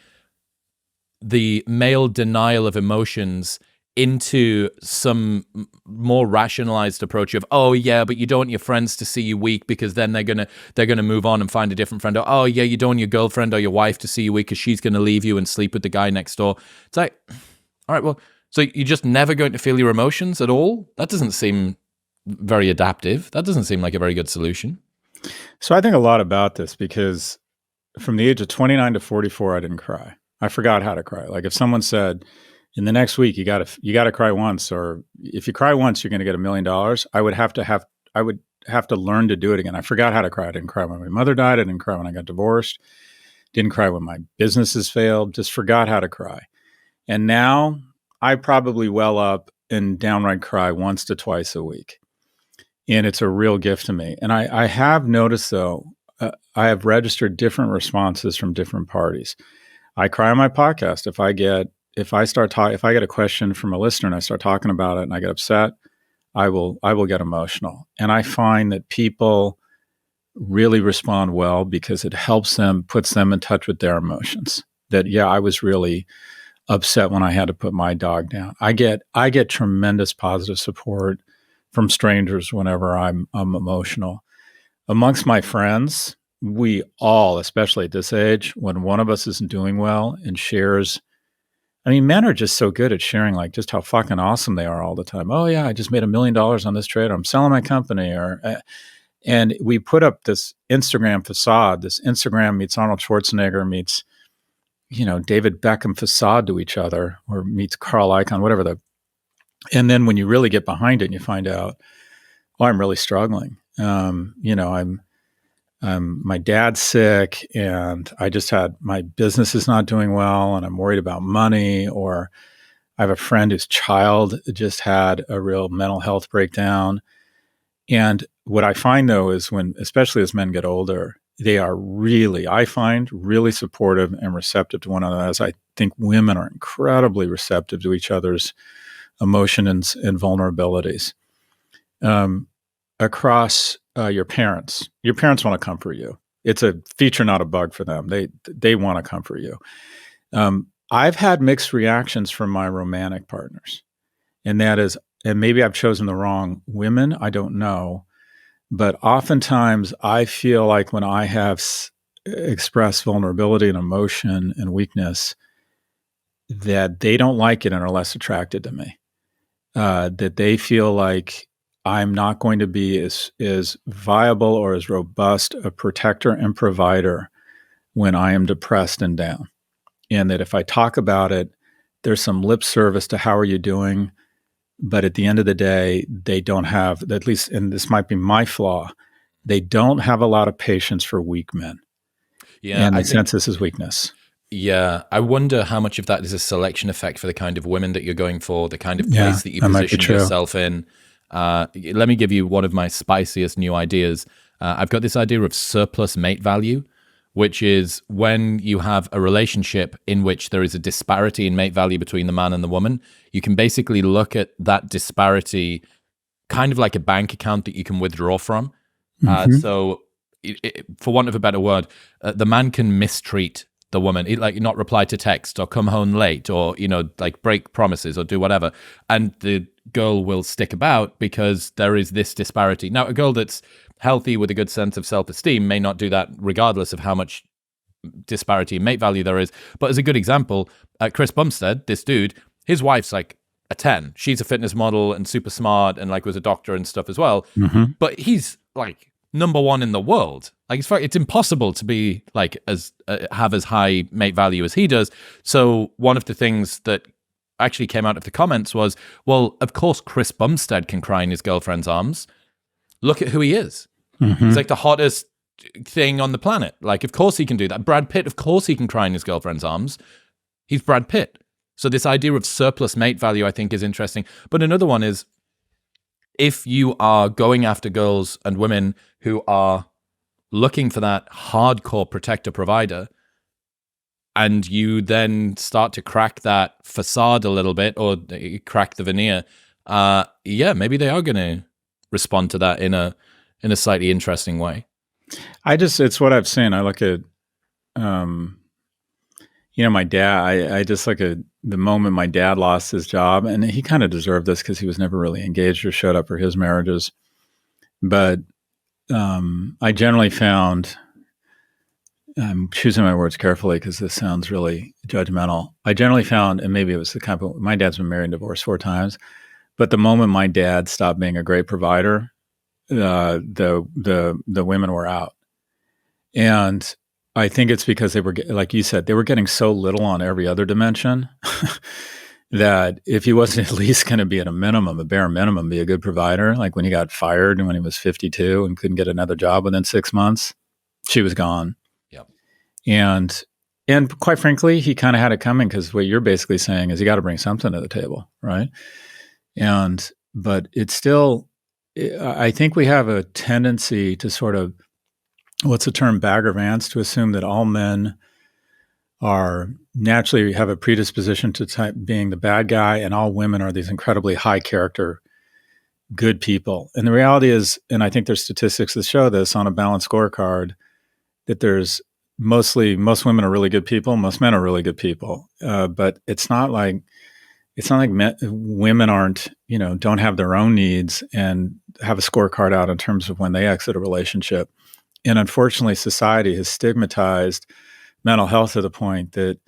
the male denial of emotions into some more rationalized approach of, oh yeah, but you don't want your friends to see you weak because then they're gonna move on and find a different friend. Or, oh yeah, you don't want your girlfriend or your wife to see you weak because she's gonna leave you and sleep with the guy next door. It's like, all right, well, so you're just never going to feel your emotions at all? That doesn't seem very adaptive. That doesn't seem like a very good solution. So I think a lot about this because from the age of 29 to 44, I didn't cry. I forgot how to cry. Like if someone said, in the next week, you got to cry once, or if you cry once, you're going to get $1 million. I would have to learn to do it again. I forgot how to cry. I didn't cry when my mother died. I didn't cry when I got divorced. Didn't cry when my businesses failed. Just forgot how to cry. And now I probably well up and downright cry once to twice a week. And it's a real gift to me. And I have noticed though, I have registered different responses from different parties. I cry on my podcast if I get a question from a listener and I start talking about it and I get upset, I will get emotional. And I find that people really respond well because it helps them, puts them in touch with their emotions. That, yeah, I was really upset when I had to put my dog down. I get tremendous positive support from strangers whenever I'm emotional. Amongst my friends, we all, especially at this age, when one of us isn't doing well and shares. I mean, men are just so good at sharing, like, just how fucking awesome they are all the time. Oh yeah, I just made $1 million on this trade. Or I'm selling my company, and we put up this Instagram facade. This Instagram meets Arnold Schwarzenegger meets, David Beckham facade to each other, or meets Carl Icahn, whatever and then when you really get behind it, and you find out, oh, I'm really struggling. My dad's sick, and I just had my business is not doing well, and I'm worried about money. Or I have a friend whose child just had a real mental health breakdown. And what I find though is when, especially as men get older, they are really, I find, really supportive and receptive to one another. As I think women are incredibly receptive to each other's emotions and vulnerabilities. Across your parents want to comfort you. It's a feature, not a bug for them. They want to comfort you. I've had mixed reactions from my romantic partners, and maybe I've chosen the wrong women. I don't know, but oftentimes I feel like when I have expressed vulnerability and emotion and weakness, that they don't like it and are less attracted to me. That they feel like I'm not going to be as viable or as robust a protector and provider when I am depressed and down. And that if I talk about it, there's some lip service to how are you doing? But at the end of the day, they don't have, at least, and this might be my flaw, they don't have a lot of patience for weak men. Yeah, and they sense this as weakness. Yeah, I wonder how much of that is a selection effect for the kind of women that you're going for, the kind of place that you position yourself in. Let me give you one of my spiciest new ideas. I've got this idea of surplus mate value, which is when you have a relationship in which there is a disparity in mate value between the man and the woman, you can basically look at that disparity kind of like a bank account that you can withdraw from. So, for want of a better word, the man can mistreat the woman, like not reply to text or come home late or, like break promises or do whatever. And the girl will stick about because there is this disparity. Now, a girl that's healthy with a good sense of self-esteem may not do that regardless of how much disparity in mate value there is. But as a good example, Chris Bumstead, this dude, his wife's like a 10. She's a fitness model and super smart and like was a doctor and stuff as well. But he's like number one in the world. Like it's impossible to be like have as high mate value as he does. So one of the things that actually came out of the comments was, well, of course Chris Bumstead can cry in his girlfriend's arms. Look at who he is. He's like the hottest thing on the planet. Like, of course he can do that. Brad Pitt, of course he can cry in his girlfriend's arms. He's Brad Pitt. So this idea of surplus mate value, I think, is interesting. But another one is, if you are going after girls and women who are looking for that hardcore protector provider, and you then start to crack that facade a little bit or crack the veneer, maybe they are going to respond to that in a slightly interesting way. It's what I've seen. I look at, my dad, I just look at the moment my dad lost his job, and he kind of deserved this because he was never really engaged or showed up for his marriages. But I generally found, I'm choosing my words carefully because this sounds really judgmental. I generally found, and maybe it was my dad's been married and divorced 4 times, but the moment my dad stopped being a great provider, the women were out. And I think it's because they were, like you said, they were getting so little on every other dimension that if he wasn't at least going to be at a bare minimum, be a good provider, like when he got fired and when he was 52 and couldn't get another job within 6 months, she was gone. Yep. And quite frankly, he kind of had it coming, because what you're basically saying is you got to bring something to the table, right? But it's still, I think we have a tendency to sort of, what's the term, Bagger Vance, to assume that all men are naturally have a predisposition to being the bad guy, and all women are these incredibly high character, good people. And the reality is, and I think there's statistics that show this on a balanced scorecard, that there's most women are really good people, most men are really good people. But it's not like women aren't, don't have their own needs and have a scorecard out in terms of when they exit a relationship. And unfortunately, society has stigmatized mental health to the point that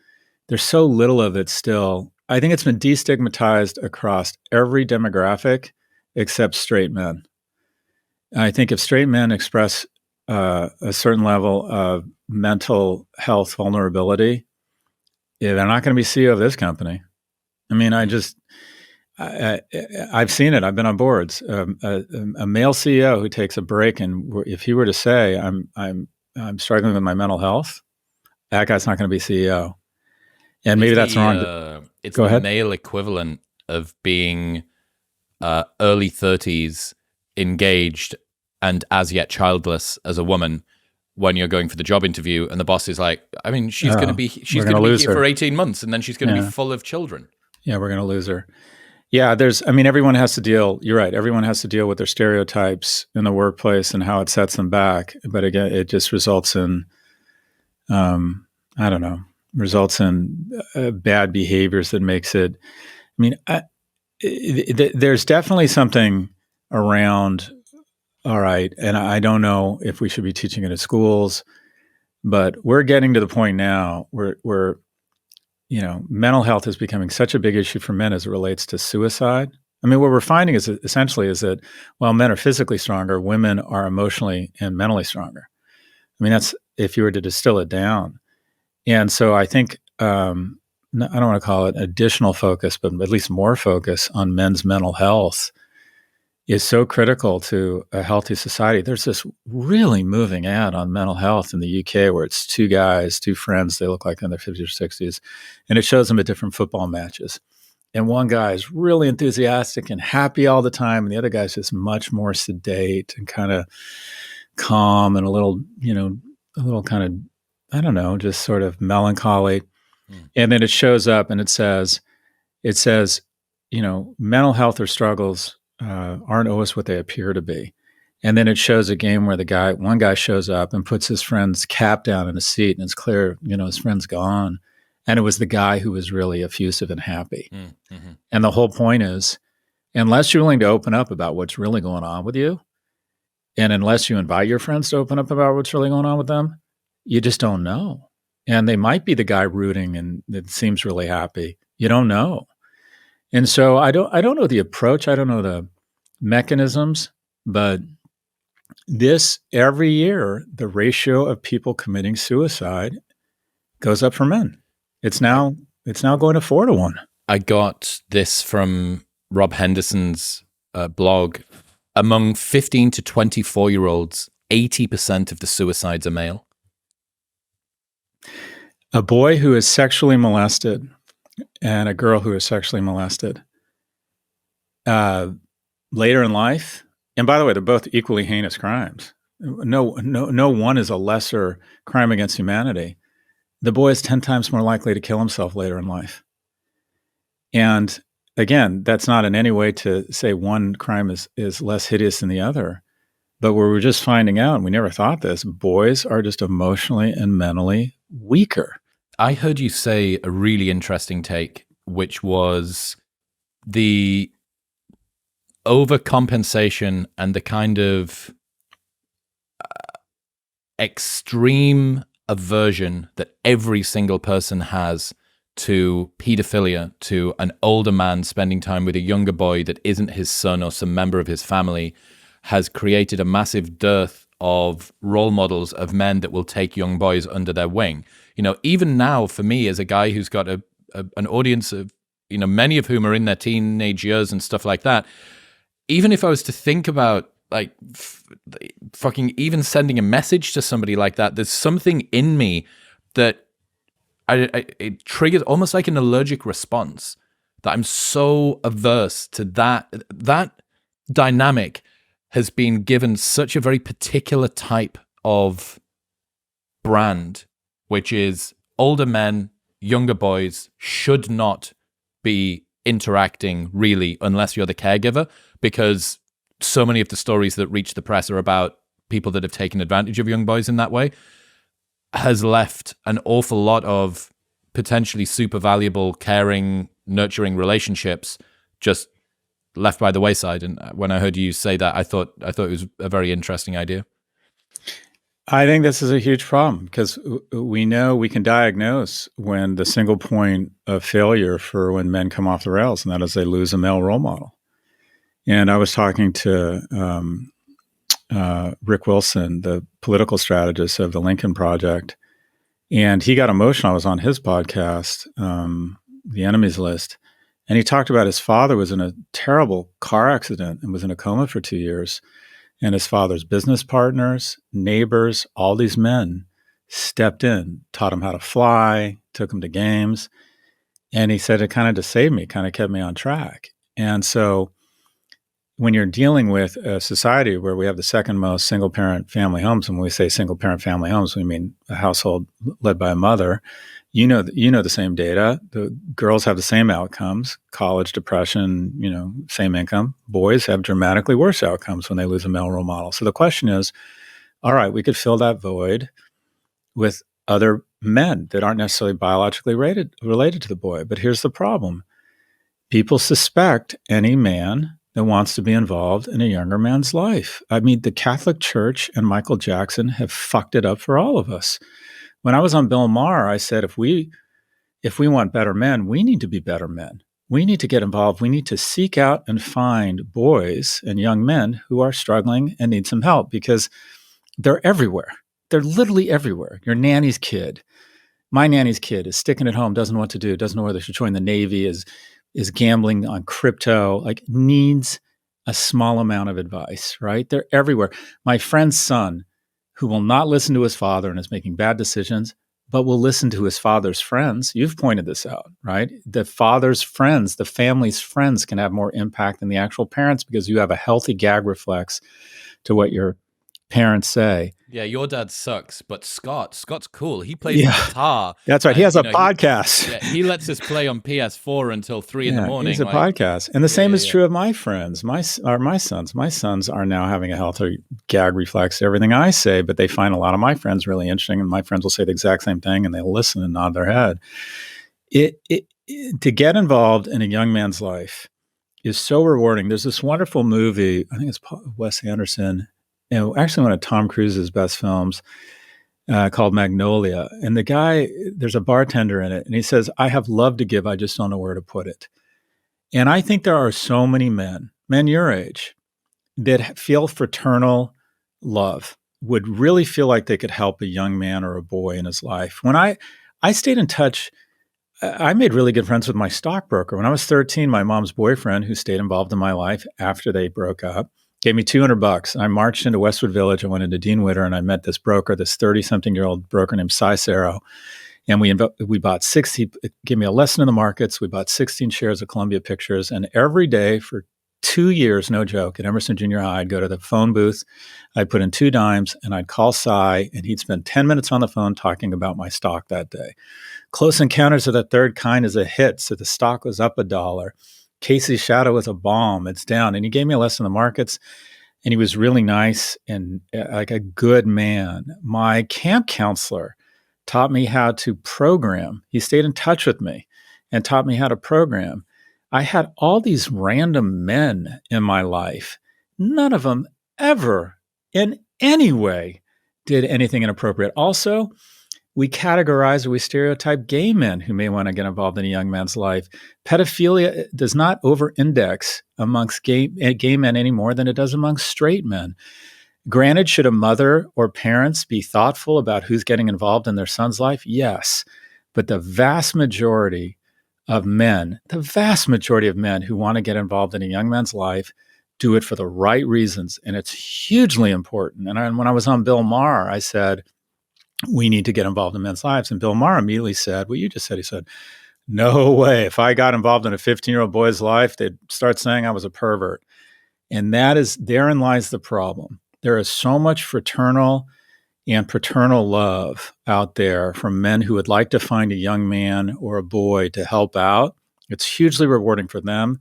there's so little of it still. I think it's been destigmatized across every demographic except straight men. I think if straight men express a certain level of mental health vulnerability, yeah, they're not going to be CEO of this company. I mean, I've seen it. I've been on boards. A male CEO who takes a break, and if he were to say, I'm struggling with my mental health," that guy's not going to be CEO. And maybe that's wrong. It's Go the ahead. male equivalent of being early 30s, engaged, and as yet childless as a woman when you're going for the job interview, and the boss is like, I mean, she's going to be we're gonna lose here her for 18 months, and then she's going to Yeah. be full of children. Yeah, we're going to lose her. Yeah, everyone has to deal, you're right, everyone has to deal with their stereotypes in the workplace and how it sets them back. But again, it just results in, I don't know, bad behaviors that makes it, I mean, there's definitely something around, all right, and I don't know if we should be teaching it at schools, but we're getting to the point now where mental health is becoming such a big issue for men as it relates to suicide. I mean, what we're finding is essentially is that while men are physically stronger, women are emotionally and mentally stronger. I mean, that's if you were to distill it down. And so I think I don't want to call it additional focus, but at least more focus on men's mental health is so critical to a healthy society. There's this really moving ad on mental health in the UK where it's two guys, two friends, they look like in their 50s or 60s, and it shows them at different football matches. And one guy is really enthusiastic and happy all the time, and the other guy's just much more sedate and kind of calm and a little kind of, I don't know, just sort of melancholy. And then it shows up and it says, mental health or struggles aren't always what they appear to be. And then it shows a game where one guy shows up and puts his friend's cap down in a seat, and it's clear, his friend's gone. And it was the guy who was really effusive and happy. Mm-hmm. And the whole point is, unless you're willing to open up about what's really going on with you, and unless you invite your friends to open up about what's really going on with them, you just don't know. And they might be the guy rooting and it seems really happy. You don't know. And so I don't know the approach. I don't know the mechanisms, but every year, the ratio of people committing suicide goes up for men. It's now going to 4-1. I got this from Rob Henderson's blog. Among 15 to 24-year-olds, 80% of the suicides are male. A boy who is sexually molested and a girl who is sexually molested later in life, and by the way, they're both equally heinous crimes. No one is a lesser crime against humanity. The boy is 10 times more likely to kill himself later in life. And again, that's not in any way to say one crime is less hideous than the other. But we're just finding out, and we never thought this, boys are just emotionally and mentally weaker. I heard you say a really interesting take, which was the overcompensation and the kind of extreme aversion that every single person has to pedophilia, to an older man spending time with a younger boy that isn't his son or some member of his family, has created a massive dearth of role models of men that will take young boys under their wing. Even now, for me, as a guy who's got an audience of, many of whom are in their teenage years and stuff like that, even if I was to think about like fucking even sending a message to somebody like that, there's something in me that it triggers almost like an allergic response, that I'm so averse to that dynamic has been given such a very particular type of brand, which is older men, younger boys should not be interacting really unless you're the caregiver, because so many of the stories that reach the press are about people that have taken advantage of young boys in that way, has left an awful lot of potentially super valuable, caring, nurturing relationships just left by the wayside. And when I heard you say that, I thought it was a very interesting idea. I think this is a huge problem because we know we can diagnose when the single point of failure for when men come off the rails, and that is they lose a male role model. And I was talking to Rick Wilson, the political strategist of the Lincoln Project, and he got emotional. I was on his podcast, The Enemies List, and he talked about his father was in a terrible car accident and was in a coma for 2 years. And his father's business partners, neighbors, all these men stepped in, taught him how to fly, took him to games. And he said it kind of just saved me, kind of kept me on track. And so when you're dealing with a society where we have the second most single parent family homes, and when we say single parent family homes, we mean a household led by a mother. You know the same data. The girls have the same outcomes: college, depression, same income. Boys have dramatically worse outcomes when they lose a male role model. So the question is, all right, we could fill that void with other men that aren't necessarily biologically related to the boy. But here's the problem: people suspect any man that wants to be involved in a younger man's life. I mean, the Catholic Church and Michael Jackson have fucked it up for all of us. When I was on Bill Maher, I said, if we want better men, we need to be better men. We need to get involved. We need to seek out and find boys and young men who are struggling and need some help, because they're everywhere. They're literally everywhere. Your nanny's kid. My nanny's kid is sticking at home, doesn't know what to do, doesn't know whether they should join the Navy, is gambling on crypto, like needs a small amount of advice, right? They're everywhere. My friend's son, who will not listen to his father and is making bad decisions, but will listen to his father's friends. You've pointed this out, right? The father's friends, the family's friends can have more impact than the actual parents, because you have a healthy gag reflex to what your parents say. Yeah, your dad sucks, but Scott's cool. He plays the guitar. That's right. He has a podcast. He lets us play on PS4 until 3 in the morning. He's a podcast. And the same is true of my friends, my sons. My sons are now having a healthy gag reflex to everything I say, but they find a lot of my friends really interesting, and my friends will say the exact same thing, and they'll listen and nod their head. To get involved in a young man's life is so rewarding. There's this wonderful movie, I think it's Wes Anderson, actually one of Tom Cruise's best films, called Magnolia. And the guy, there's a bartender in it, and he says, I have love to give, I just don't know where to put it. And I think there are so many men your age, that feel fraternal love, would really feel like they could help a young man or a boy in his life. When I stayed in touch, I made really good friends with my stockbroker. When I was 13, my mom's boyfriend, who stayed involved in my life after they broke up, gave me $200. I marched into Westwood Village. I went into Dean Witter, and I met this broker, this 30-something-year-old broker named Cy Saro. And we bought 60, gave me a lesson in the markets. We bought 16 shares of Columbia Pictures. And every day for 2 years, no joke, at Emerson Junior High, I'd go to the phone booth. I'd put in 2 dimes, and I'd call Cy, and he'd spend 10 minutes on the phone talking about my stock that day. Close Encounters of the Third Kind is a hit. So the stock was up $1. Casey's Shadow was a bomb. It's down. And he gave me a lesson in the markets, and he was really nice and like a good man. My camp counselor taught me how to program. He stayed in touch with me and taught me how to program. I had all these random men in my life. None of them ever in any way did anything inappropriate. Also, we categorize or we stereotype gay men who may want to get involved in a young man's life. Pedophilia does not over-index amongst gay men any more than it does amongst straight men. Granted, should a mother or parents be thoughtful about who's getting involved in their son's life? Yes. But the vast majority of men who want to get involved in a young man's life do it for the right reasons. And it's hugely important. And when I was on Bill Maher, I said, we need to get involved in men's lives. And Bill Maher immediately said what you just said. He said, no way. If I got involved in a 15-year-old boy's life, they'd start saying I was a pervert. And therein lies the problem. There is so much fraternal and paternal love out there from men who would like to find a young man or a boy to help out. It's hugely rewarding for them.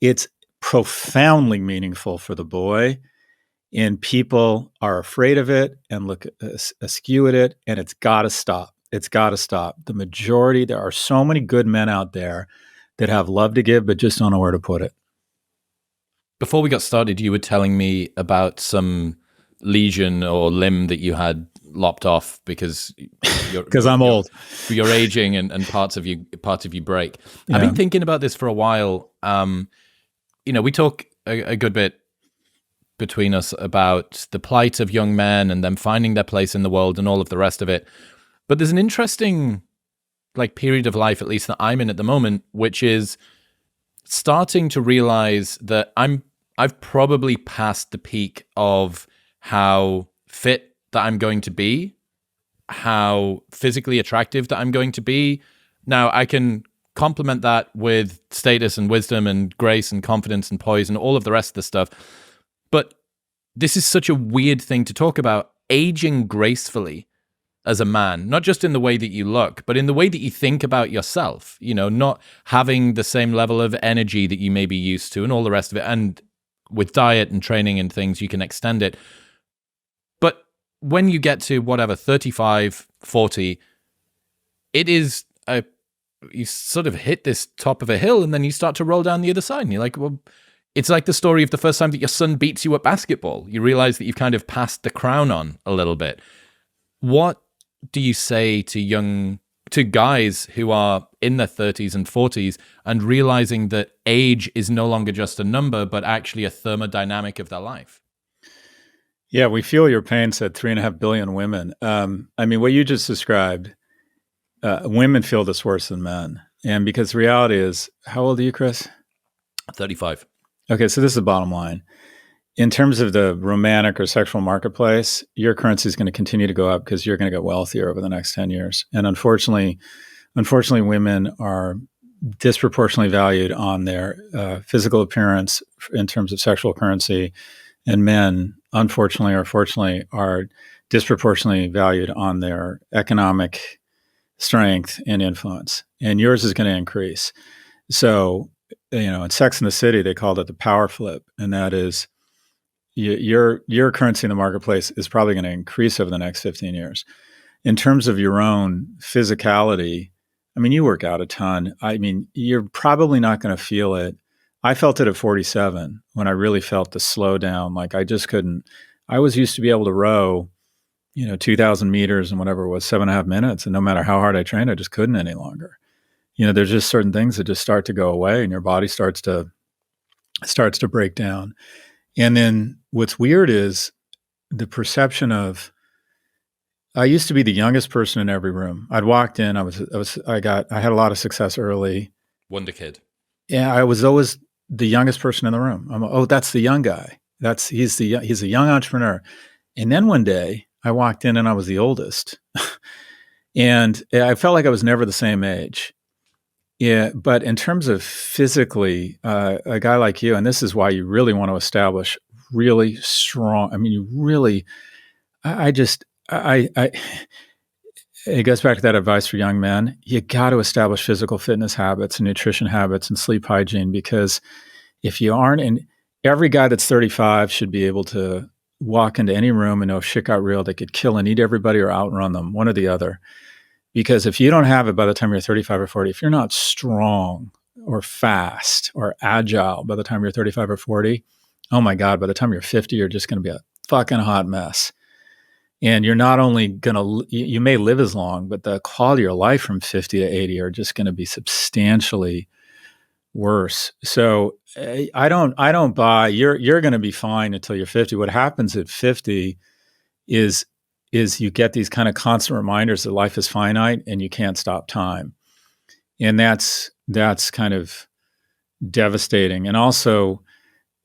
It's profoundly meaningful for the boy. And people are afraid of it and look askew at it, and it's got to stop. It's got to stop. The majority, there are so many good men out there that have love to give, but just don't know where to put it. Before we got started, you were telling me about some lesion or limb that you had lopped off because I'm old. You're aging and parts of you break. Yeah. I've been thinking about this for a while. We talk a good bit between us about the plight of young men and them finding their place in the world and all of the rest of it. But there's an interesting period of life, at least that I'm in at the moment, which is starting to realize that I've probably passed the peak of how fit that I'm going to be, how physically attractive that I'm going to be. Now, I can complement that with status and wisdom and grace and confidence and poise and all of the rest of the stuff. But this is such a weird thing to talk about, aging gracefully as a man, not just in the way that you look, but in the way that you think about yourself, not having the same level of energy that you may be used to and all the rest of it. And with diet and training and things, you can extend it. But when you get to 35, 40, it is you sort of hit this top of a hill and then you start to roll down the other side. And you're like, well, it's like the story of the first time that your son beats you at basketball. You realize that you've kind of passed the crown on a little bit. What do you say to guys who are in their 30s and 40s and realizing that age is no longer just a number, but actually a thermodynamic of their life? Yeah, we feel your pain, said 3.5 billion women. What you just described, women feel this worse than men. And because the reality is, how old are you, Chris? 35. Okay, so this is the bottom line. In terms of the romantic or sexual marketplace, your currency is going to continue to go up because you're going to get wealthier over the next 10 years. And unfortunately, women are disproportionately valued on their physical appearance in terms of sexual currency, and men, unfortunately or fortunately, are disproportionately valued on their economic strength and influence. And yours is going to increase. So, in Sex and the City, they called it the power flip, and that is your currency in the marketplace is probably going to increase over the next 15 years. In terms of your own physicality, you work out a ton. You're probably not going to feel it. I felt it at 47 when I really felt the slowdown. Like I just couldn't. I was used to be able to row, 2,000 meters and whatever it was, 7.5 minutes. And no matter how hard I trained, I just couldn't any longer. There's just certain things that just start to go away and your body starts to break down. And then what's weird is the perception of, I used to be the youngest person in every room. I'd walked in, I had a lot of success early. Wonder kid. Yeah, I was always the youngest person in the room. That's the young guy. He's a young entrepreneur. And then one day I walked in and I was the oldest. And I felt like I was never the same age. Yeah, but in terms of physically, a guy like you, and this is why you really want to establish really strong. It goes back to that advice for young men. You got to establish physical fitness habits and nutrition habits and sleep hygiene, because if you aren't, and every guy that's 35 should be able to walk into any room and know if shit got real, they could kill and eat everybody or outrun them, one or the other. Because if you don't have it by the time you're 35 or 40, if you're not strong or fast or agile by the time you're 35 or 40, oh my God, by the time you're 50, you're just going to be a fucking hot mess. And you're not only going to, you may live as long, but the quality of your life from 50 to 80 are just going to be substantially worse. So I don't buy, you're going to be fine until you're 50. What happens at 50 is you get these kind of constant reminders that life is finite and you can't stop time. And that's kind of devastating, and also,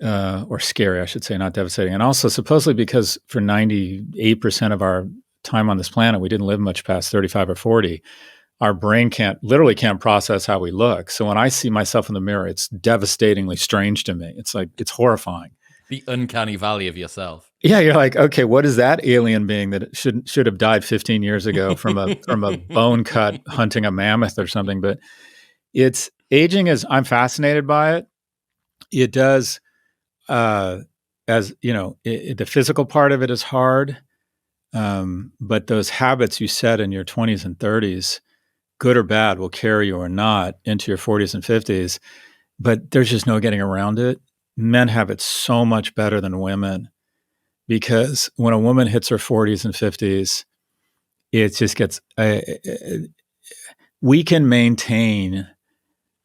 or scary, I should say, not devastating. And also supposedly because for 98% of our time on this planet, we didn't live much past 35 or 40. Our brain can't process how we look. So when I see myself in the mirror, it's devastatingly strange to me. It's like, it's horrifying. The uncanny valley of yourself. Yeah, you're like, okay, what is that alien being that should have died 15 years ago from a bone cut hunting a mammoth or something? But it's aging I'm fascinated by it. It does, the physical part of it is hard, but those habits you set in your 20s and 30s, good or bad, will carry you or not into your 40s and 50s. But there's just no getting around it. Men have it so much better than women. because when a woman hits her 40s and 50s, it just gets, we can maintain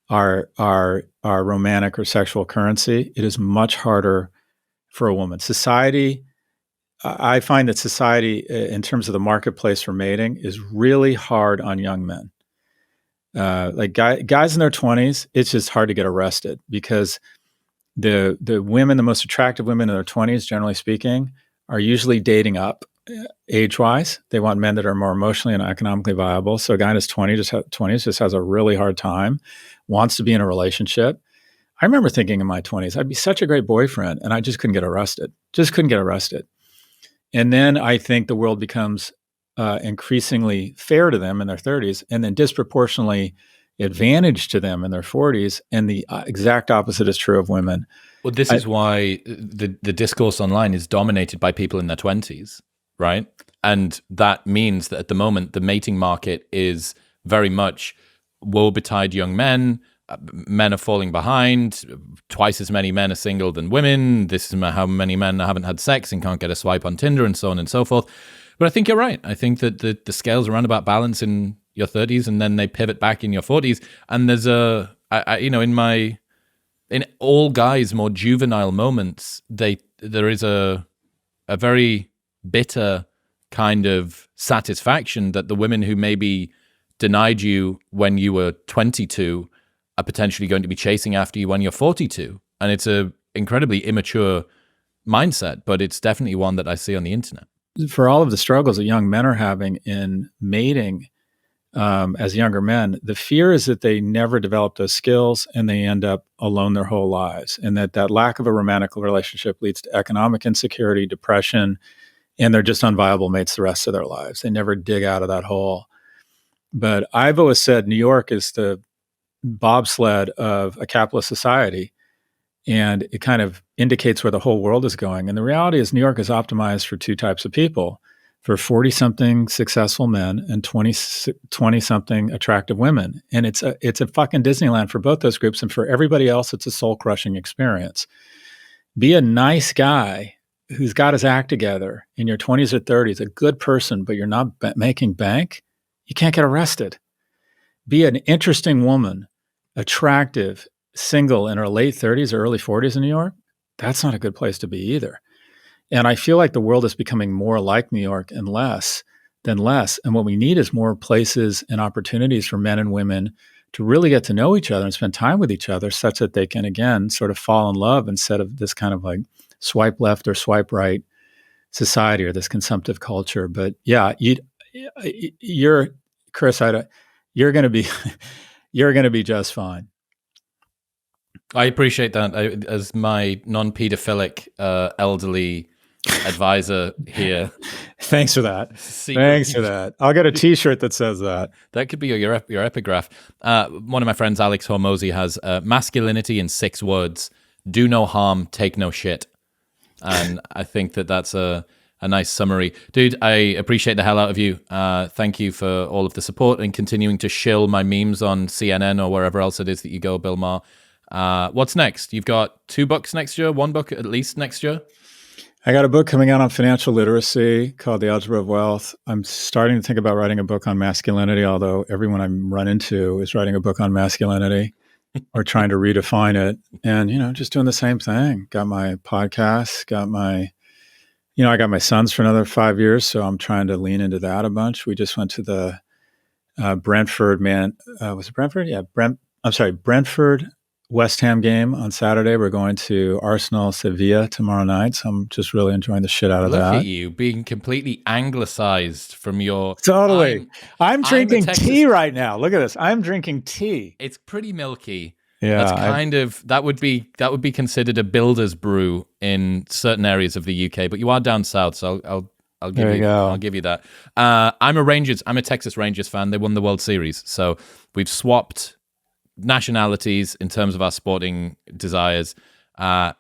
our romantic or sexual currency. It is much harder for a woman. Society, I find that society, in terms of the marketplace for mating, is really hard on young men. Like guys in their 20s, it's just hard to get arrested because the women, the most attractive women in their 20s, generally speaking, are usually dating up age-wise. They want men that are more emotionally and economically viable. So a guy in his 20s just has a really hard time, wants to be in a relationship. I remember thinking in my 20s, I'd be such a great boyfriend, and I just couldn't get arrested. Just couldn't get arrested. And then I think the world becomes increasingly fair to them in their 30s, and then disproportionately advantage to them in their 40s. And the exact opposite is true of women. Well, this is why the discourse online is dominated by people in their 20s, right? And that means that at the moment, the mating market is very much woe-betide young men. Men are falling behind. Twice as many men are single than women. This is how many men haven't had sex and can't get a swipe on Tinder, and so on and so forth. But I think you're right. I think that the scales are around about balance in your 30s, and then they pivot back in your 40s. And there's in all guys' more juvenile moments, there is a very bitter kind of satisfaction that the women who maybe denied you when you were 22 are potentially going to be chasing after you when you're 42. And it's a incredibly immature mindset, but it's definitely one that I see on the internet. For all of the struggles that young men are having in mating as younger men, the fear is that they never develop those skills and they end up alone their whole lives. And that lack of a romantic relationship leads to economic insecurity, depression, and they're just unviable mates the rest of their lives. They never dig out of that hole. But I've always said New York is the bobsled of a capitalist society, and it kind of indicates where the whole world is going. And the reality is New York is optimized for two types of people, for 40-something successful men and 20-something attractive women. And it's a fucking Disneyland for both those groups, and for everybody else, it's a soul-crushing experience. Be a nice guy who's got his act together in your 20s or 30s, a good person, but you're not making bank, you can't get arrested. Be an interesting woman, attractive, single in her late 30s or early 40s in New York, that's not a good place to be either. And I feel like the world is becoming more like New York and less than less. And what we need is more places and opportunities for men and women to really get to know each other and spend time with each other, such that they can, again, sort of fall in love instead of this kind of like swipe left or swipe right society or this consumptive culture. But yeah, you're Chris, you're going to be just fine. I appreciate that. As my non-pedophilic elderly advisor here. Thanks for that. Thanks for that. I'll get a T-shirt that says that. That could be your epigraph. One of my friends, Alex Hormozy, has masculinity in 6 words: do no harm, take no shit. And I think that's a nice summary. Dude, I appreciate the hell out of you. Thank you for all of the support and continuing to shill my memes on CNN or wherever else it is that you go, Bill Maher. What's next? You've got 2 books next year, 1 book at least next year? I got a book coming out on financial literacy called The Algebra of Wealth. I'm starting to think about writing a book on masculinity, although everyone I run into is writing a book on masculinity or trying to redefine it. And, just doing the same thing. Got my podcast, I got my sons for another 5 years, so I'm trying to lean into that a bunch. We just went to the Brentford, was it Brentford? Yeah, Brentford West Ham game on Saturday. We're going to Arsenal Sevilla tomorrow night, so I'm just really enjoying the shit out of that. Look at you being completely anglicized from your... Totally. I'm drinking tea right now. Look at this. I'm drinking tea. It's pretty milky. Yeah, that would be considered a builder's brew in certain areas of the UK, but you are down south, so I'll give you that. I'm a Texas Rangers fan. They won the World Series, so we've swapped nationalities in terms of our sporting desires. Scott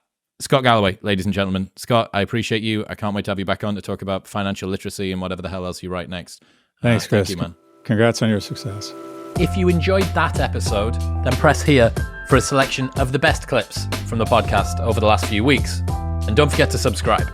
Galloway, ladies and gentlemen. Scott, I appreciate you. I can't wait to have you back on to talk about financial literacy and whatever the hell else you write next. Thanks, Chris. Thank you, man. Congrats on your success. If you enjoyed that episode, then press here for a selection of the best clips from the podcast over the last few weeks. And don't forget to subscribe.